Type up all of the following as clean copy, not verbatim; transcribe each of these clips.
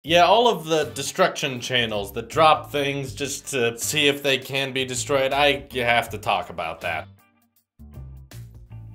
Yeah, all of the destruction channels that drop things just to see if they can be destroyed, you have to talk about that.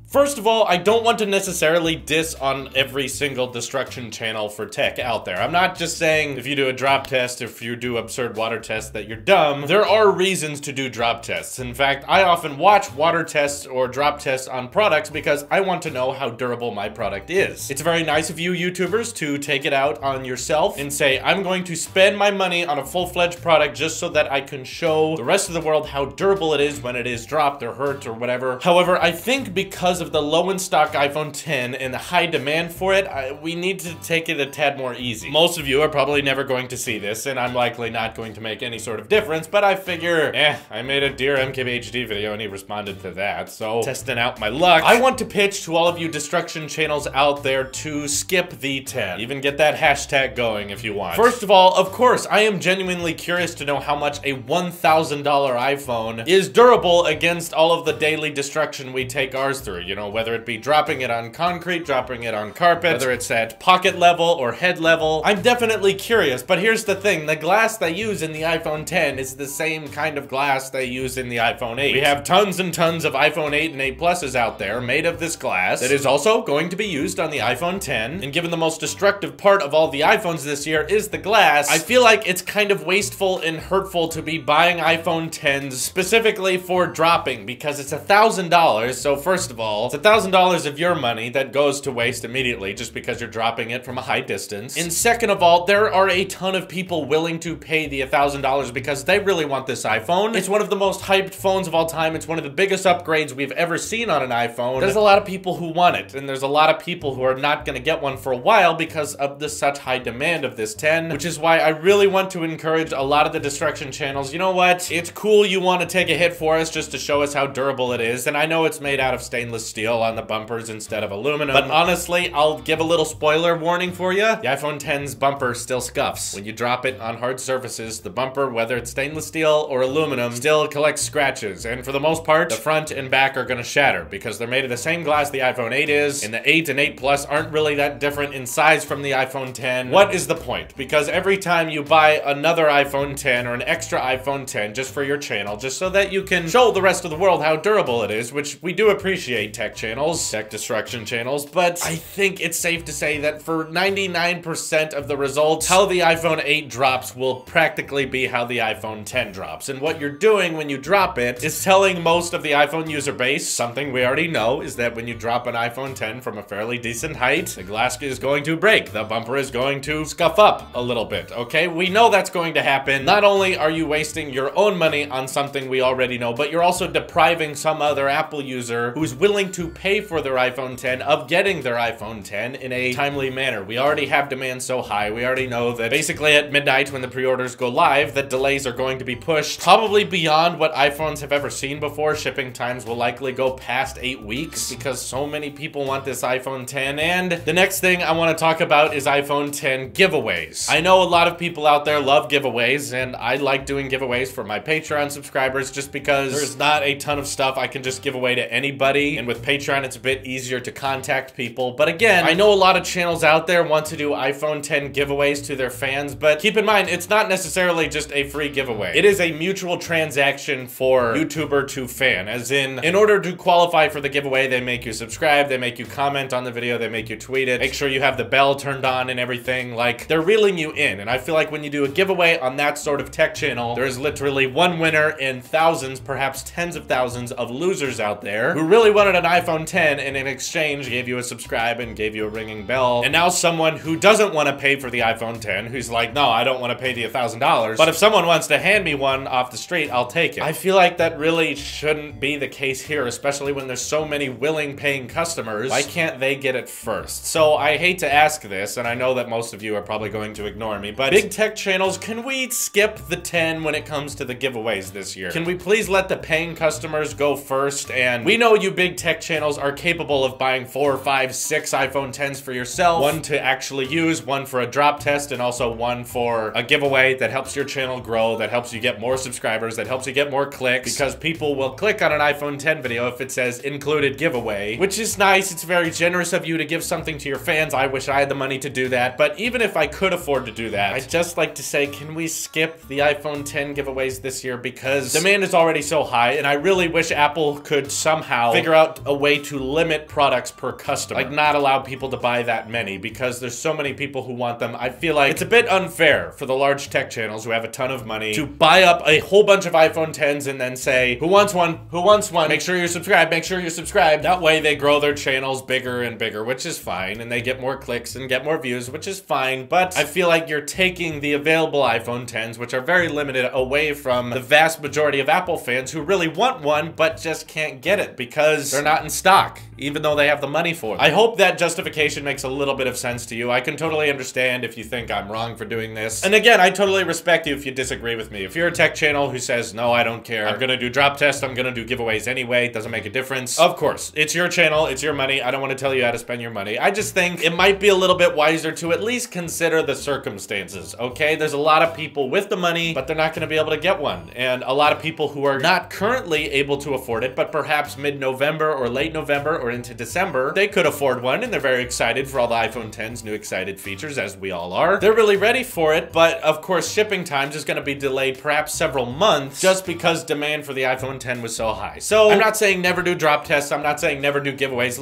First of all, I don't want to necessarily diss on every single destruction channel for tech out there. I'm not just saying if you do a drop test, if you do absurd water tests that you're dumb. There are reasons to do drop tests. In fact, I often watch water tests or drop tests on products because I want to know how durable my product is. It's very nice of you YouTubers to take it out on yourself and say, I'm going to spend my money on a full-fledged product just so that I can show the rest of the world how durable it is when it is dropped or hurt or whatever. However, I think because of the low in stock iPhone 10 and the high demand for it, we need to take it a tad more easy. Most of you are probably never going to see this, and I'm likely not going to make any sort of difference, but I figure, I made a Dear MKBHD video and he responded to that, so testing out my luck. I want to pitch to all of you destruction channels out there to skip the 10. Even get that hashtag going if you want. First of all, of course, I am genuinely curious to know how much a $1,000 iPhone is durable against all of the daily destruction we take ours through, you know, whether it be dropping it on concrete, dropping it on carpet, whether it's at pocket level or head level. I'm definitely curious, but here's the thing. The glass they use in the iPhone 10 is the same kind of glass they use in the iPhone 8. We have tons and tons of iPhone 8 and 8 Pluses out there made of this glass that is also going to be used on the iPhone 10. And given the most destructive part of all the iPhones this year is the glass, I feel like it's kind of wasteful and hurtful to be buying iPhone 10s specifically for dropping because it's $1,000. So first of all, it's $1,000 of your money that goes to waste immediately just because you're dropping it from a high distance. And second of all, there are a ton of people willing to pay the $1,000 because they really want this iPhone. It's one of the most hyped phones of all time. It's one of the biggest upgrades we've ever seen on an iPhone. There's a lot of people who want it, and there's a lot of people who are not gonna get one for a while because of the such high demand of this 10, which is why I really want to encourage a lot of the destruction channels. You know what? It's cool you want to take a hit for us just to show us how durable it is, and I know it's made out of stainless steel on the bumpers instead of aluminum, but honestly, I'll give a little spoiler warning for you. The iPhone 10's bumper still scuffs. When you drop it on hard surfaces, the bumper, whether it's stainless steel or aluminum, still collects scratches, and for the most part, the front and back are gonna shatter because they're made of the same glass the iPhone 8 is, and the 8 and 8 Plus aren't really that different in size from the iPhone 10. What is the point? Because every time you buy another iPhone 10 or an extra iPhone 10 just for your channel, just so that you can show the rest of the world how durable it is, which we do appreciate, tech channels, tech destruction channels, but I think it's safe to say that for 99% of the results, how the iPhone 8 drops will practically be how the iPhone 10 drops. And what you're doing when you drop it is telling most of the iPhone user base something we already know, is that when you drop an iPhone 10 from a fairly decent height, the glass is going to break. The bumper is going to scuff up a little bit, okay? We know that's going to happen. Not only are you wasting your own money on something we already know, but you're also depriving some other Apple user who's willing to pay for their iPhone 10 of getting their iPhone 10 in a timely manner. We already have demand so high. We already know that basically at midnight when the pre-orders go live, that delays are going to be pushed probably beyond what iPhones have ever seen before. Shipping times will likely go past 8 weeks because so many people want this iPhone 10. And the next thing I want to talk about is iPhone 10 giveaways. I know a lot of people out there love giveaways, and I like doing giveaways for my Patreon subscribers just because there's not a ton of stuff I can just give away to anybody, and with Patreon it's a bit easier to contact people. But again, I know a lot of channels out there want to do iPhone 10 giveaways to their fans, but keep in mind, it's not necessarily just a free giveaway. It is a mutual transaction for YouTuber to fan, as in order to qualify for the giveaway, they make you subscribe, they make you comment on the video, they make you tweet it, make sure you have the bell turned on and everything. Like, they're reeling you in, and I feel like when you do a giveaway on that sort of tech channel, there's literally one winner and thousands, perhaps tens of thousands of losers out there who really wanted an iPhone 10 and in exchange gave you a subscribe and gave you a ringing bell. And now someone who doesn't want to pay for the iPhone 10, who's like, no, I don't want to pay the $1,000, but if someone wants to hand me one off the street, I'll take it. I feel like that really shouldn't be the case here, especially when there's so many willing paying customers. Why can't they get it first? So I hate to ask this, and I know that most of you are probably going to ignore me, but big tech channels, can we skip the 10 when it comes to the giveaways this year? Can we please let the paying customers go first? And we know you big tech tech channels are capable of buying 4, 5, 6 iPhone 10s for yourself. One to actually use, one for a drop test, and also one for a giveaway that helps your channel grow, that helps you get more subscribers, that helps you get more clicks, because people will click on an iPhone 10 video if it says included giveaway, which is nice. It's very generous of you to give something to your fans. I wish I had the money to do that, but even if I could afford to do that, I'd just like to say, can we skip the iPhone 10 giveaways this year, because demand is already so high, and I really wish Apple could somehow figure out a way to limit products per customer, like not allow people to buy that many, because there's so many people who want them. I feel like it's a bit unfair for the large tech channels who have a ton of money to buy up a whole bunch of iPhone 10s and then say, who wants one? Who wants one? Make sure you're subscribed, make sure you're subscribed. That way they grow their channels bigger and bigger, which is fine, and they get more clicks and get more views, which is fine, but I feel like you're taking the available iPhone 10s, which are very limited, away from the vast majority of Apple fans who really want one, but just can't get it because they're not in stock, even though they have the money for it. I hope that justification makes a little bit of sense to you. I can totally understand if you think I'm wrong for doing this. And again, I totally respect you if you disagree with me. If you're a tech channel who says, no, I don't care, I'm gonna do drop tests, I'm gonna do giveaways anyway, it doesn't make a difference. Of course, it's your channel, it's your money. I don't want to tell you how to spend your money. I just think it might be a little bit wiser to at least consider the circumstances, okay? There's a lot of people with the money, but they're not gonna be able to get one. And a lot of people who are not currently able to afford it, but perhaps mid-November or late November or into December, they could afford one, and they're very excited for all the iPhone 10's new excited features, as we all are. They're really ready for it, but of course shipping times is gonna be delayed perhaps several months just because demand for the iPhone 10 was so high. So I'm not saying never do drop tests, I'm not saying never do giveaways.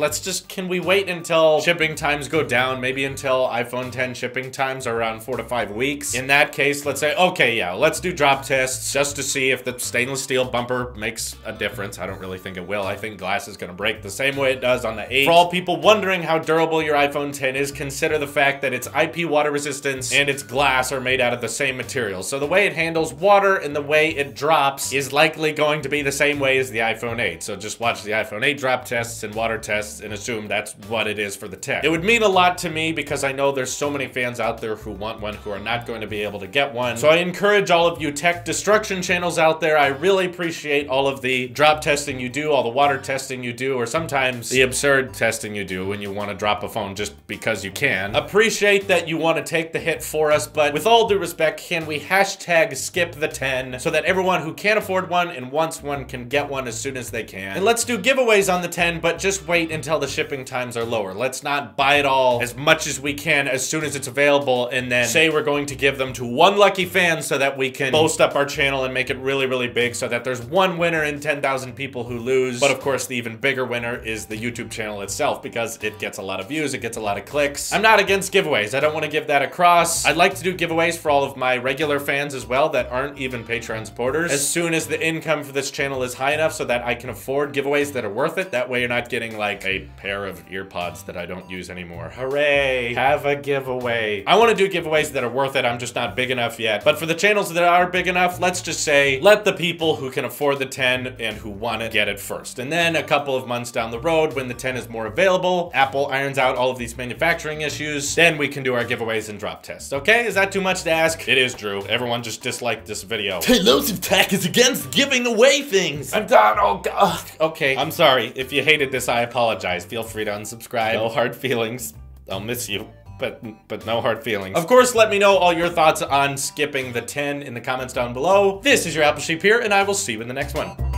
Can we wait until shipping times go down, maybe until iPhone 10 shipping times are around 4 to 5 weeks? In that case, let's say, okay, yeah, let's do drop tests just to see if the stainless steel bumper makes a difference. I don't really think it will. I think glass is gonna break the same way it does on the 8. For all people wondering how durable your iPhone 10 is, consider the fact that its IP water resistance and its glass are made out of the same material. So the way it handles water and the way it drops is likely going to be the same way as the iPhone 8. So just watch the iPhone 8 drop tests and water tests and assume that's what it is for the tech. It would mean a lot to me because I know there's so many fans out there who want one who are not going to be able to get one. So I encourage all of you tech destruction channels out there. I really appreciate all of the drop testing you do, all the water testing you do, or sometimes the absurd testing you do when you want to drop a phone just because you can. Appreciate that you want to take the hit for us, but with all due respect, can we hashtag skip the 10 so that everyone who can't afford one and wants one can get one as soon as they can? And let's do giveaways on the 10, but just wait until the shipping times are lower. Let's not buy it all as much as we can as soon as it's available and then say we're going to give them to one lucky fan so that we can boast up our channel and make it really, really big so that there's one winner in 10,000 people who lose. But of course, the even bigger winner is the YouTube channel itself because it gets a lot of views, it gets a lot of clicks. I'm not against giveaways. I don't want to give that across. I'd like to do giveaways for all of my regular fans as well that aren't even Patreon supporters as soon as the income for this channel is high enough so that I can afford giveaways that are worth it. That way you're not getting like a pair of earpods that I don't use anymore. Hooray! Have a giveaway. I want to do giveaways that are worth it. I'm just not big enough yet. But for the channels that are big enough, let's just say let the people who can afford the 10 and who want it get it first. And then a couple of months down the road when the 10 is more available, Apple irons out all of these manufacturing issues, then we can do our giveaways and drop tests. Okay? Is that too much to ask? It is, Drew. Everyone just disliked this video. Tailosive Tech is against giving away things. I'm done. Oh god. Okay. I'm sorry. If you hated this, I apologize. Feel free to unsubscribe. No hard feelings. I'll miss you. But no hard feelings. Of course, let me know all your thoughts on skipping the 10 in the comments down below. This is your Apple Sheep here, and I will see you in the next one.